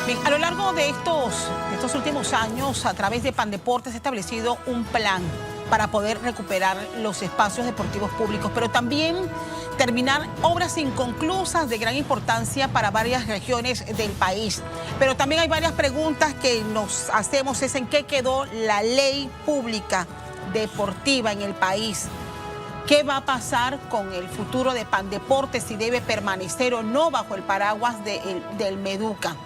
Bien, a lo largo de estos últimos años, a través de Pandeportes, se ha establecido un plan para poder recuperar los espacios deportivos públicos, pero también terminar obras inconclusas de gran importancia para varias regiones del país. Pero también hay varias preguntas que nos hacemos, es en qué quedó la ley pública deportiva en el país. ¿Qué va a pasar con el futuro de Pandeportes, si debe permanecer o no bajo el paraguas del Meduca?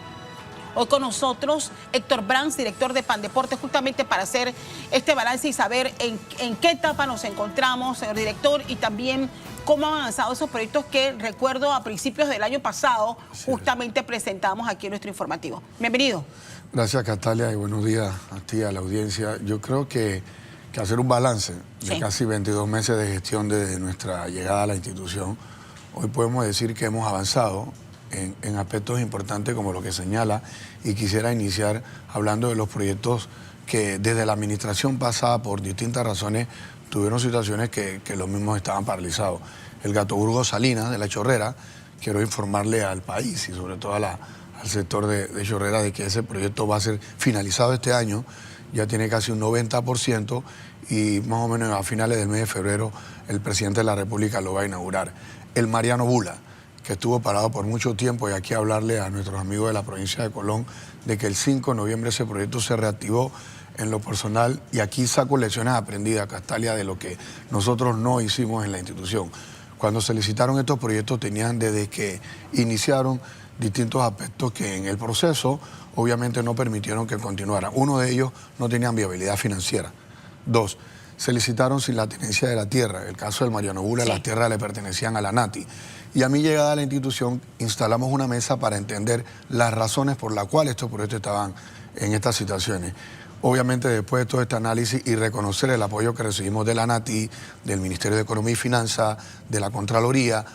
Hoy con nosotros Héctor Brands, director de Pandeportes, justamente para hacer este balance y saber en qué etapa nos encontramos, señor director, y también cómo han avanzado esos proyectos que, recuerdo, a principios del año pasado justamente presentamos aquí en nuestro informativo. Bienvenido. Gracias, Catalia, y buenos días a ti, a la audiencia. Yo creo que hacer un balance de casi 22 meses de gestión desde nuestra llegada a la institución, hoy podemos decir que hemos avanzado en aspectos importantes como lo que señala, y quisiera iniciar hablando de los proyectos que desde la administración pasada, por distintas razones, tuvieron situaciones que los mismos estaban paralizados. El Gatoburgo Salinas de La Chorrera, quiero informarle al país y sobre todo al sector de Chorrera de que ese proyecto va a ser finalizado este año, ya tiene casi un 90% y más o menos a finales del mes de febrero el presidente de la República lo va a inaugurar. El Mariano Bula, que estuvo parado por mucho tiempo, y aquí hablarle a nuestros amigos de la provincia de Colón de que el 5 de noviembre ese proyecto se reactivó en lo personal, y aquí saco lecciones aprendidas, Castalia, de lo que nosotros no hicimos en la institución. Cuando se licitaron estos proyectos tenían desde que iniciaron distintos aspectos que en el proceso obviamente no permitieron que continuara. Uno de ellos, no tenían viabilidad financiera. Dos, se licitaron sin la tenencia de la tierra. El caso del Mariano Bula, las tierras le pertenecían a la Nati. Y a mi llegada a la institución instalamos una mesa para entender las razones por las cuales estos proyectos estaban en estas situaciones. Obviamente, después de todo este análisis y reconocer el apoyo que recibimos de la Nati, del Ministerio de Economía y Finanzas, de la Contraloría,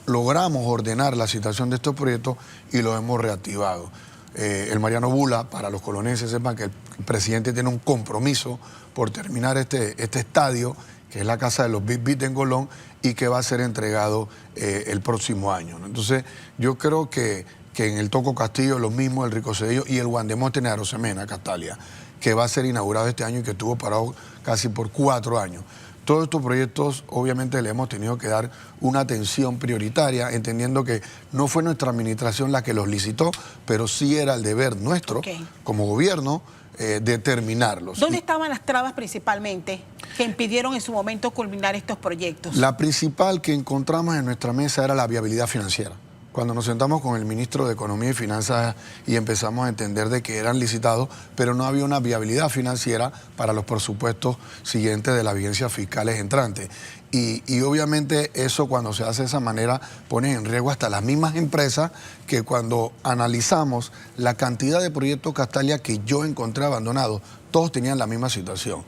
logramos ordenar la situación de estos proyectos y los hemos reactivado. El Mariano Bula, para los colonenses, sepan que el presidente tiene un compromiso por terminar este estadio, que es la casa de los Big Beat en Colón, y que va a ser entregado el próximo año, ¿no? Entonces, yo creo que en el Toco Castillo, lo mismo, el Rico Cedillo y el Guandemonte en Arosemena, Castalia, que va a ser inaugurado este año y que estuvo parado casi por 4 años. Todos estos proyectos, obviamente, le hemos tenido que dar una atención prioritaria, entendiendo que no fue nuestra administración la que los licitó, pero sí era el deber nuestro, como gobierno, determinarlos. ¿Dónde estaban las trabas principalmente que impidieron en su momento culminar estos proyectos? La principal que encontramos en nuestra mesa era la viabilidad financiera. Cuando nos sentamos con el ministro de Economía y Finanzas y empezamos a entender de que eran licitados, pero no había una viabilidad financiera para los presupuestos siguientes de las vigencias fiscales entrantes. Y obviamente eso, cuando se hace de esa manera, pone en riesgo hasta las mismas empresas, que cuando analizamos la cantidad de proyectos, Castalia, que yo encontré abandonados, todos tenían la misma situación.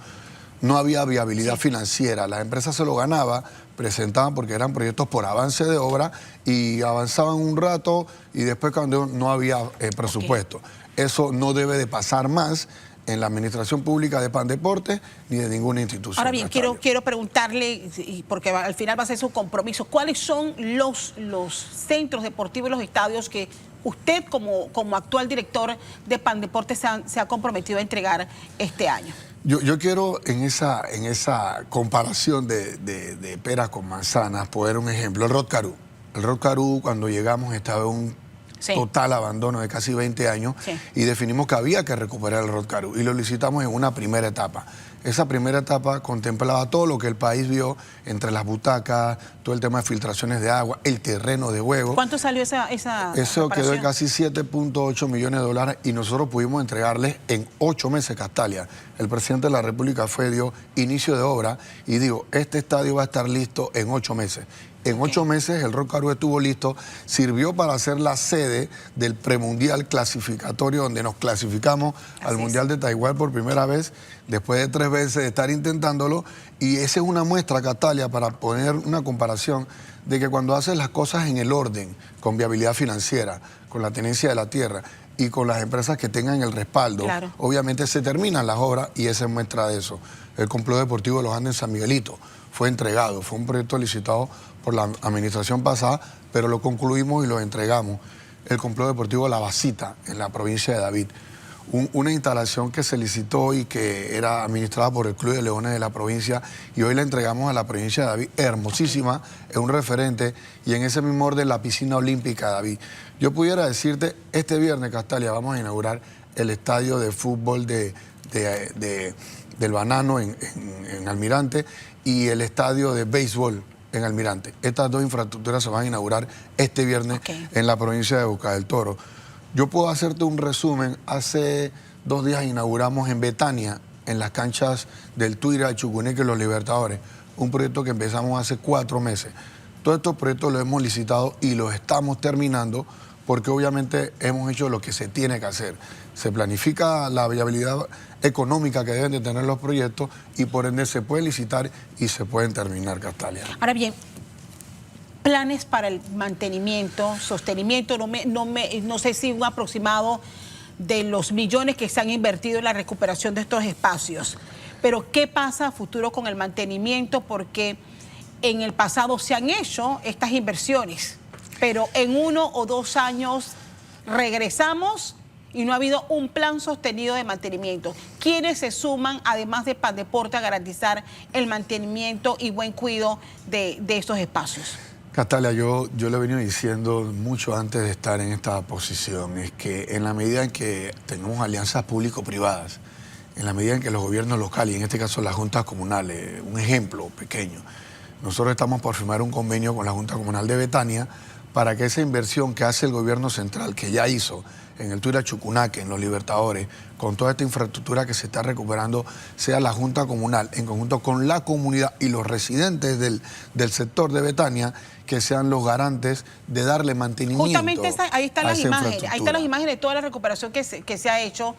No había viabilidad financiera, las empresas se lo ganaban, presentaban porque eran proyectos por avance de obra y avanzaban un rato y después cuando no había presupuesto. Eso no debe de pasar más en la administración pública de Pandeportes ni de ninguna institución. Ahora bien, quiero preguntarle, porque al final va a ser su compromiso, ¿cuáles son los centros deportivos y los estadios que usted como actual director de Pandeportes se ha comprometido a entregar este año? Yo quiero en esa comparación de peras con manzanas poner un ejemplo. El Rod Carew. El Rod Carew, cuando llegamos, estaba en un total abandono de casi 20 años y definimos que había que recuperar el Rod Carew y lo licitamos en una primera etapa. Esa primera etapa contemplaba todo lo que el país vio entre las butacas, todo el tema de filtraciones de agua, el terreno de juego. ¿Cuánto salió esa Eso quedó en casi 7.8 millones de dólares y nosotros pudimos entregarles en 8 meses, Castalia. El presidente de la República dio inicio de obra y dijo, este estadio va a estar listo en 8 meses. En 8 meses el Rod Carew estuvo listo, sirvió para hacer la sede del premundial clasificatorio, donde nos clasificamos al Mundial de Taiwán por primera vez, después de 3 veces de estar intentándolo, y esa es una muestra, Catalia, para poner una comparación de que cuando haces las cosas en el orden, con viabilidad financiera, con la tenencia de la tierra y con las empresas que tengan el respaldo, obviamente se terminan las obras, y esa es muestra de eso. El Complejo Deportivo de los Andes en San Miguelito fue entregado, fue un proyecto licitado por la administración pasada, pero lo concluimos y lo entregamos. el complejo deportivo La Basita, en la provincia de David. Una instalación que se licitó y que era administrada por el Club de Leones de la provincia, y hoy la entregamos a la provincia de David, hermosísima, es un referente, y en ese mismo orden la piscina olímpica de David. Yo pudiera decirte, este viernes, Castalia, vamos a inaugurar el estadio de fútbol del Banano en Almirante y el estadio de béisbol en Almirante. Estas dos infraestructuras se van a inaugurar este viernes en la provincia de Boca del Toro. Yo puedo hacerte un resumen. Hace 2 días inauguramos en Betania, en las canchas del Tuira, Chucuneque y Los Libertadores, un proyecto que empezamos hace 4 meses. Todos estos proyectos los hemos licitado y los estamos terminando porque obviamente hemos hecho lo que se tiene que hacer. Se planifica la viabilidad económica que deben de tener los proyectos y por ende se puede licitar y se pueden terminar, Castalia. Ahora bien, planes para el mantenimiento, sostenimiento, no sé si un aproximado de los millones que se han invertido en la recuperación de estos espacios. Pero ¿qué pasa a futuro con el mantenimiento? Porque en el pasado se han hecho estas inversiones, pero en 1 o 2 años regresamos y no ha habido un plan sostenido de mantenimiento. ¿Quiénes se suman, además de Pandeporte, a garantizar el mantenimiento y buen cuidado de estos espacios? Castalia, yo le he venido diciendo mucho antes de estar en esta posición, es que en la medida en que tenemos alianzas público-privadas, en la medida en que los gobiernos locales, y en este caso las juntas comunales, un ejemplo pequeño, nosotros estamos por firmar un convenio con la Junta Comunal de Betania para que esa inversión que hace el gobierno central, que ya hizo en el Tuira Chucunaque, en Los Libertadores, con toda esta infraestructura que se está recuperando, sea la Junta Comunal, en conjunto con la comunidad y los residentes del sector de Betania, que sean los garantes de darle mantenimiento. Justamente ahí están las imágenes, ahí están las imágenes de toda la recuperación que se ha hecho,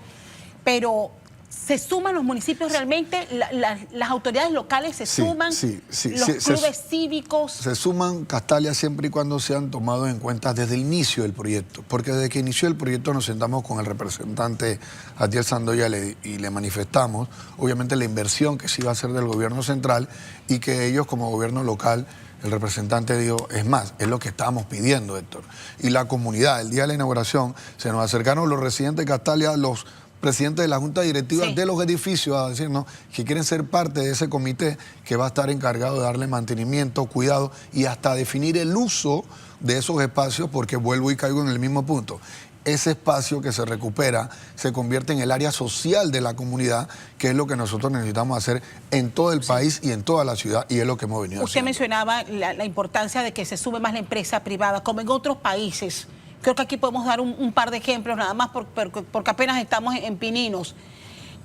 pero ¿se suman los municipios realmente? ¿Las autoridades locales se suman? ¿Los clubes cívicos? Se suman, Castalia, siempre y cuando sean tomados en cuenta desde el inicio del proyecto, porque desde que inició el proyecto nos sentamos con el representante Atiel Sandoya y le manifestamos, obviamente, la inversión que se iba a hacer del gobierno central y que ellos como gobierno local, el representante dijo, es más, es lo que estábamos pidiendo, Héctor. Y la comunidad, el día de la inauguración, se nos acercaron los residentes de Castalia, los presidentes de la Junta Directiva de los edificios a decirnos que quieren ser parte de ese comité que va a estar encargado de darle mantenimiento, cuidado y hasta definir el uso de esos espacios, porque vuelvo y caigo en el mismo punto. Ese espacio que se recupera se convierte en el área social de la comunidad, que es lo que nosotros necesitamos hacer en todo el país y en toda la ciudad, y es lo que hemos venido Usted haciendo. mencionaba la importancia de que se sume más la empresa privada, como en otros países. Creo que aquí podemos dar un par de ejemplos, nada más porque apenas estamos en pininos.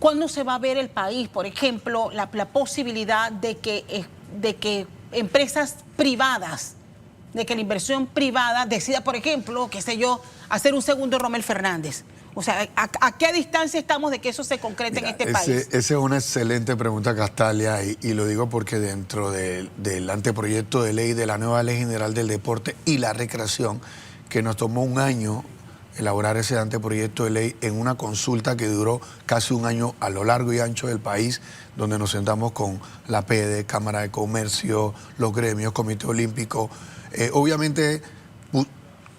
¿Cuándo se va a ver el país, por ejemplo, la posibilidad de que empresas privadas, de que la inversión privada decida, por ejemplo, qué sé yo, hacer un segundo Rommel Fernández? O sea, ¿a qué distancia estamos de que eso se concrete en este país? Esa es una excelente pregunta, Castalia, y lo digo porque dentro del anteproyecto de ley de la nueva Ley General del Deporte y la Recreación, que nos tomó 1 año elaborar ese anteproyecto de ley en una consulta que duró casi 1 año a lo largo y ancho del país, donde nos sentamos con la PD, Cámara de Comercio, los gremios, Comité Olímpico. Obviamente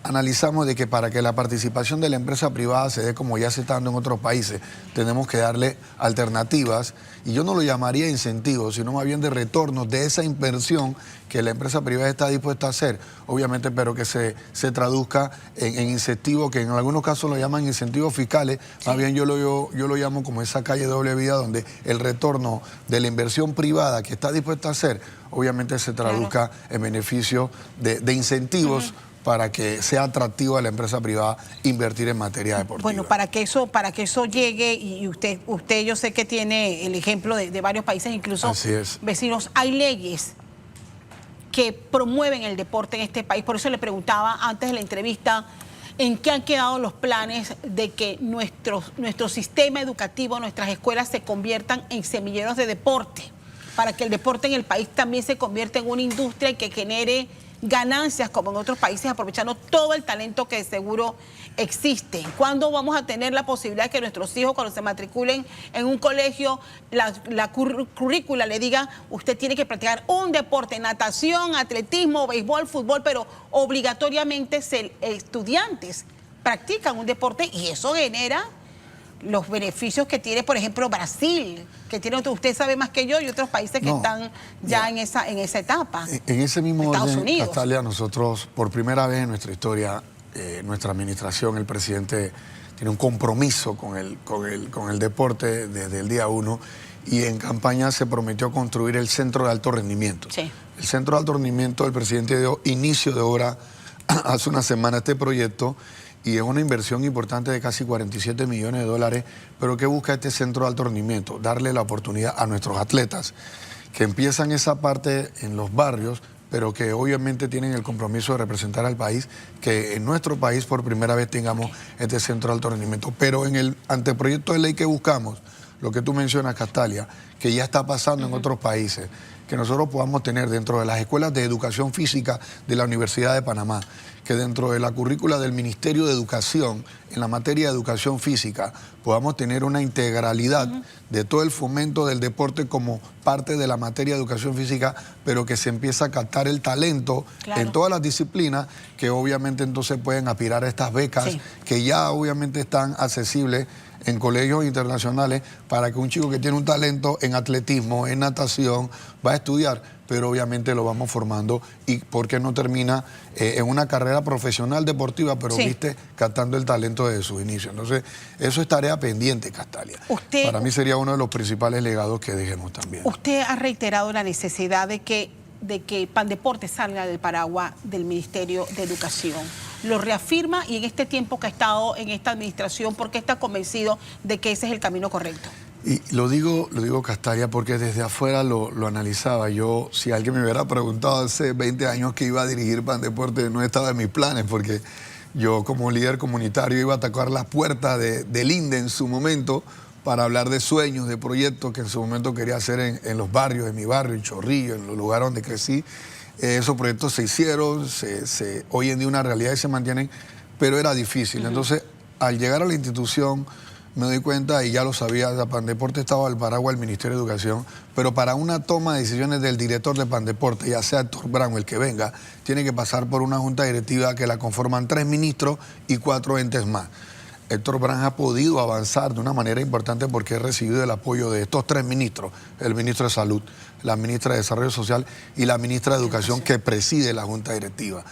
analizamos de que para que la participación de la empresa privada se dé como ya se está dando en otros países, tenemos que darle alternativas, y yo no lo llamaría incentivos, sino más bien de retorno de esa inversión que la empresa privada está dispuesta a hacer, obviamente, pero que se traduzca en incentivos, que en algunos casos lo llaman incentivos fiscales, más bien yo lo llamo como esa calle de doble vía, donde el retorno de la inversión privada que está dispuesta a hacer, obviamente se traduzca en beneficio de incentivos, para que sea atractivo a la empresa privada invertir en materia deportiva. Bueno, para que eso llegue, y usted yo sé que tiene el ejemplo de varios países, incluso vecinos, hay leyes que promueven el deporte en este país. Por eso le preguntaba antes de la entrevista, ¿en qué han quedado los planes de que nuestro sistema educativo, nuestras escuelas se conviertan en semilleros de deporte? Para que el deporte en el país también se convierta en una industria y que genere ganancias como en otros países, aprovechando todo el talento que seguro existe? ¿Cuándo vamos a tener la posibilidad de que nuestros hijos, cuando se matriculen en un colegio, la currícula le diga, usted tiene que practicar un deporte, natación, atletismo, béisbol, fútbol, pero obligatoriamente estudiantes practican un deporte y eso genera los beneficios que tiene, por ejemplo, Brasil, que tiene, usted sabe más que yo, y otros países que están ya en esa etapa. En ese mismo Estados orden, Unidos. Castalia, nosotros, por primera vez en nuestra historia, nuestra administración, el presidente tiene un compromiso con el deporte desde el día 1 y en campaña se prometió construir el Centro de Alto Rendimiento. Sí. El Centro de Alto Rendimiento, el presidente dio inicio de obra hace una semana a este proyecto y es una inversión importante de casi 47 millones de dólares, pero ¿qué busca este Centro de Alto Rendimiento? Darle la oportunidad a nuestros atletas que empiezan esa parte en los barrios, pero que obviamente tienen el compromiso de representar al país, que en nuestro país por primera vez tengamos este Centro de Alto Rendimiento. Pero en el anteproyecto de ley que buscamos, lo que tú mencionas, Castalia, que ya está pasando en otros países, que nosotros podamos tener dentro de las escuelas de educación física de la Universidad de Panamá, que dentro de la currícula del Ministerio de Educación, en la materia de educación física, podamos tener una integralidad de todo el fomento del deporte como parte de la materia de educación física, pero que se empieza a captar el talento en todas las disciplinas, que obviamente entonces pueden aspirar a estas becas, que ya obviamente están accesibles en colegios internacionales para que un chico que tiene un talento en atletismo, en natación, va a estudiar, pero obviamente lo vamos formando y porque no termina en una carrera profesional deportiva, pero viste, captando el talento desde sus inicios. Entonces, eso es tarea pendiente, Castalia. Para mí sería uno de los principales legados que dejemos también. Usted ha reiterado la necesidad de que Pandeporte salga del paraguas del Ministerio de Educación. Lo reafirma y en este tiempo que ha estado en esta administración, ¿por qué está convencido de que ese es el camino correcto? Y lo digo Castalia, porque desde afuera lo analizaba. Yo, si alguien me hubiera preguntado hace 20 años que iba a dirigir Pandeporte, no estaba en mis planes, porque yo como líder comunitario iba a tocar las puertas del INDE en su momento para hablar de sueños, de proyectos que en su momento quería hacer en los barrios, en mi barrio, en Chorrillo, en los lugares donde crecí. Esos proyectos se hicieron, hoy en día una realidad y se mantienen, pero era difícil. Entonces, al llegar a la institución, me doy cuenta, y ya lo sabía, Pandeporte estaba al paraguas del Ministerio de Educación, pero para una toma de decisiones del director de Pandeporte, ya sea Héctor Brown o el que venga, tiene que pasar por una junta directiva que la conforman 3 ministros y 4 entes más. Héctor Brown ha podido avanzar de una manera importante porque ha recibido el apoyo de estos 3 ministros, el ministro de Salud, la ministra de Desarrollo Social y la ministra de Educación que preside la junta directiva.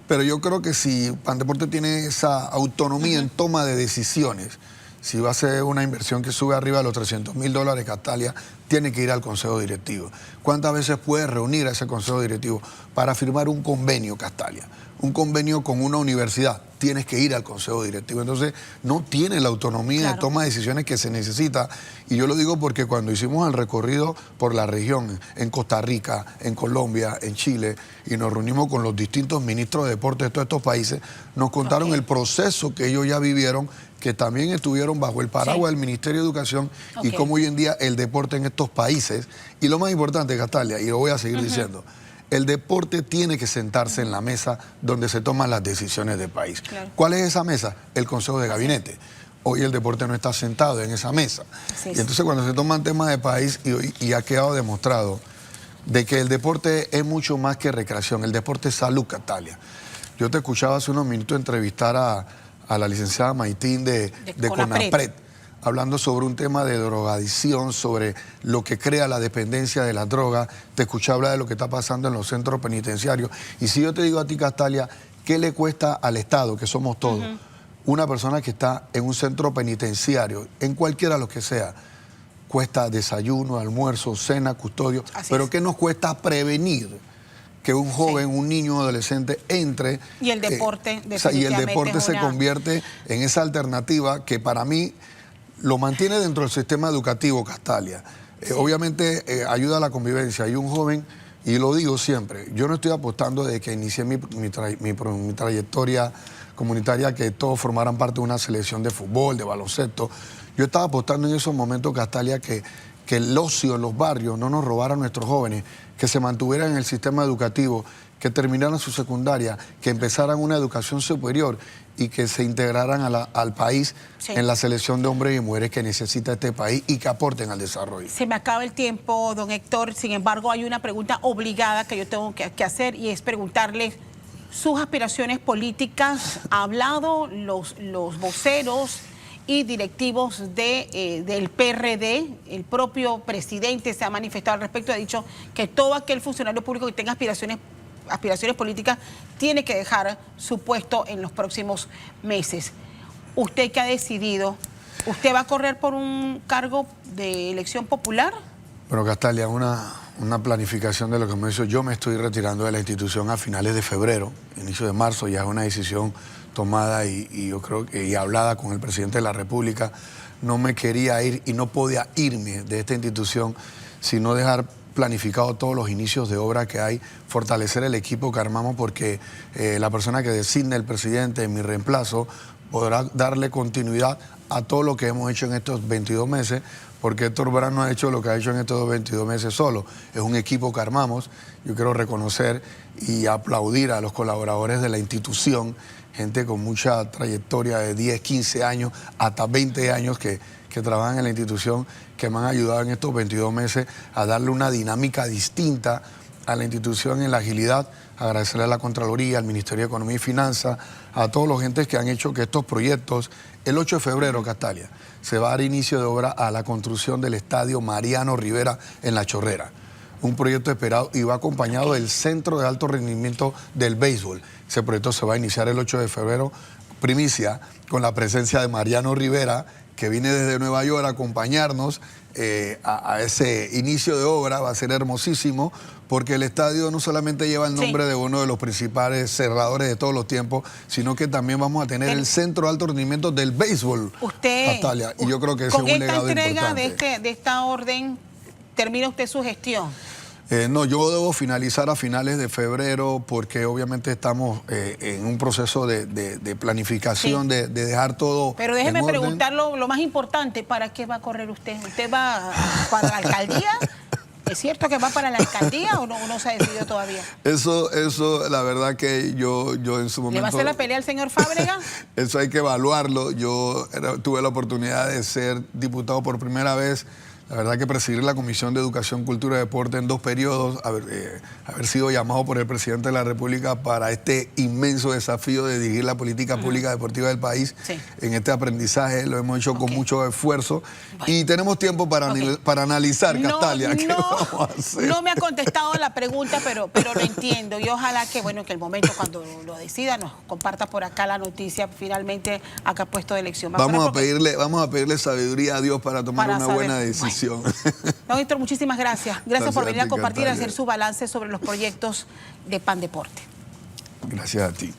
Pero yo creo que si Pandeporte tiene esa autonomía en toma de decisiones, si va a ser una inversión que sube arriba de los $300.000, Castalia, tiene que ir al Consejo Directivo. ¿Cuántas veces puede reunir a ese Consejo Directivo para firmar un convenio, Castalia? Un convenio con una universidad, tienes que ir al Consejo Directivo. Entonces, no tiene la autonomía de toma de decisiones que se necesita. Y yo lo digo porque cuando hicimos el recorrido por la región, en Costa Rica, en Colombia, en Chile, y nos reunimos con los distintos ministros de deporte de todos estos países, nos contaron el proceso que ellos ya vivieron, que también estuvieron bajo el paraguas del Ministerio de Educación y cómo hoy en día el deporte en estos países. Y lo más importante, Castalia, y lo voy a seguir diciendo, el deporte tiene que sentarse en la mesa donde se toman las decisiones del país. ¿Cuál es esa mesa? El Consejo de Gabinete. Hoy el deporte no está sentado en esa mesa. Y entonces cuando se toman temas de país, y ha quedado demostrado de que el deporte es mucho más que recreación, el deporte es salud, Castalia. Yo te escuchaba hace unos minutos entrevistar a la licenciada Maitín de CONAPRED, hablando sobre un tema de drogadicción, sobre lo que crea la dependencia de la droga. Te escuché hablar de lo que está pasando en los centros penitenciarios. Y si yo te digo a ti, Castalia, ¿qué le cuesta al Estado, que somos todos, una persona que está en un centro penitenciario, en cualquiera de los que sea? Cuesta desayuno, almuerzo, cena, custodio. Pero ¿qué nos cuesta prevenir que un joven, un niño, un adolescente entre? Y el deporte, y el deporte se convierte en esa alternativa que para mí lo mantiene dentro del sistema educativo, Castalia. Obviamente ayuda a la convivencia. Y un joven, y lo digo siempre, yo no estoy apostando desde que inicié mi trayectoria comunitaria que todos formaran parte de una selección de fútbol, de baloncesto. Yo estaba apostando en esos momentos, Castalia, que el ocio en los barrios no nos robara a nuestros jóvenes, que se mantuvieran en el sistema educativo, que terminaran su secundaria, que empezaran una educación superior y que se integraran al país en la selección de hombres y mujeres que necesita este país y que aporten al desarrollo. Se me acaba el tiempo, don Héctor. Sin embargo, hay una pregunta obligada que yo tengo que hacer y es preguntarle sus aspiraciones políticas. Ha hablado los voceros y directivos del PRD, el propio presidente se ha manifestado al respecto, ha dicho que todo aquel funcionario público que tenga aspiraciones políticas tiene que dejar su puesto en los próximos meses. ¿Usted qué ha decidido? ¿Usted va a correr por un cargo de elección popular? Bueno, Castalia, una planificación de lo que me hizo. Yo me estoy retirando de la institución a finales de febrero, inicio de marzo, ya es una decisión tomada y yo creo que y hablada con el presidente de la República. No me quería ir y no podía irme de esta institución sino dejar planificado todos los inicios de obra que hay, fortalecer el equipo que armamos porque la persona que designe el presidente en mi reemplazo podrá darle continuidad a todo lo que hemos hecho en estos 22 meses, porque Héctor Brand no ha hecho lo que ha hecho en estos 22 meses solo. Es un equipo que armamos. Yo quiero reconocer y aplaudir a los colaboradores de la institución, gente con mucha trayectoria de 10, 15 años, hasta 20 años que trabajan en la institución, que me han ayudado en estos 22 meses a darle una dinámica distinta a la institución en la agilidad. Agradecerle a la Contraloría, al Ministerio de Economía y Finanzas, a todos los gentes que han hecho que estos proyectos, el 8 de febrero, Castalia, se va a dar inicio de obra a la construcción del estadio Mariano Rivera en La Chorrera. Un proyecto esperado y va acompañado del Centro de Alto Rendimiento del Béisbol. Ese proyecto se va a iniciar el 8 de febrero, primicia, con la presencia de Mariano Rivera, que viene desde Nueva York a acompañarnos a ese inicio de obra. Va a ser hermosísimo porque el estadio no solamente lleva el nombre de uno de los principales cerradores de todos los tiempos, sino que también vamos a tener el Centro de Alto Rendimiento del Béisbol, Natalia, y yo creo que ese es un legado importante. Con esta entrega de esta orden, ¿termina usted su gestión? No, yo debo finalizar a finales de febrero porque obviamente estamos en un proceso de planificación, de dejar todo. Pero déjeme preguntar lo más importante, ¿para qué va a correr usted? ¿Usted va para la alcaldía? ¿Es cierto que va para la alcaldía o no se ha decidido todavía? Eso, la verdad que yo en su momento... ¿Le va a hacer la pelea al señor Fábrega? Eso hay que evaluarlo. Yo tuve la oportunidad de ser diputado por primera vez. La verdad que presidir la Comisión de Educación, Cultura y Deporte en 2 periodos, haber sido llamado por el presidente de la República para este inmenso desafío de dirigir la política pública deportiva del país, en este aprendizaje, lo hemos hecho con mucho esfuerzo y tenemos tiempo para analizar, Castalia, ¿qué vamos a hacer? No me ha contestado la pregunta, pero lo entiendo y ojalá que, bueno, que el momento cuando lo decida nos comparta por acá la noticia finalmente acá puesto de elección. Vamos a pedirle sabiduría a Dios para tomar una buena decisión. Don Héctor, muchísimas gracias. Gracias por venir a compartir y hacer su balance sobre los proyectos de Pandeporte. Gracias a ti.